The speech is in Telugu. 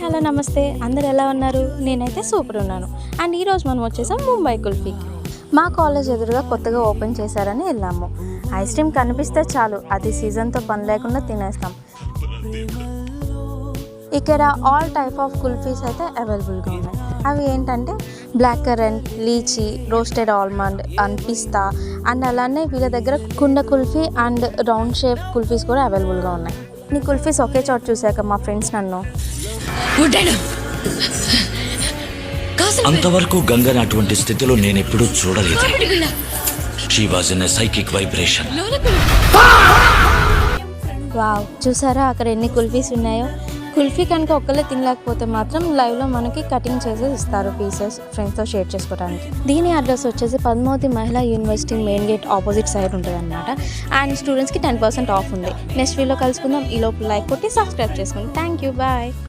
హలో నమస్తే, అందరు ఎలా ఉన్నారు? నేనైతే సూపర్ ఉన్నాను. అండ్ ఈరోజు మనం వచ్చేసాం ముంబై కుల్ఫీకి. మా కాలేజ్ ఎదురుగా కొత్తగా ఓపెన్ చేశారని వెళ్ళాము. ఐస్ క్రీమ్ కనిపిస్తే చాలు, అది సీజన్తో పని లేకుండా తినేస్తాం. ఇక్కడ ఆల్ టైప్ ఆఫ్ కుల్ఫీస్ అయితే అవైలబుల్గా ఉన్నాయి. అవి ఏంటంటే black currant, lychee, roasted almond and pista and అలానే వీళ్ళ దగ్గర కుండ kulfi and round shape kulfis కూడా అవైలబుల్గా ఉన్నాయి. నీ కుల్ఫీస్ ఒకే చోట చూశాక మా ఫ్రెండ్స్ నన్ను అంతవరకు గంగని అటువంటి స్థితిలో నేను ఎప్పుడూ చూడలేదు. She was in a psychic vibration. Wow, చూసారా అక్కడ ఎన్ని కుల్ఫీస్ ఉన్నాయో. కుల్ఫీ కనుక ఒక్కళ్ళే తినలేకపోతే మాత్రం లైవ్లో మనకి కటింగ్ చేసి ఇస్తారు పీసెస్ ఫ్రెండ్స్తో షేర్ చేసుకోవడానికి. దీని అడ్రస్ వచ్చేసి పద్మావతి మహిళా university main gate opposite side ఉంటుంది అనమాట. అండ్ స్టూడెంట్స్కి 10% ఆఫ్ ఉంది. నెక్స్ట్ వీడియోలో కలుసుకుందాం. ఈ లోపు లైక్ కొట్టి సబ్స్క్రైబ్ చేసుకోండి. Thank you, bye.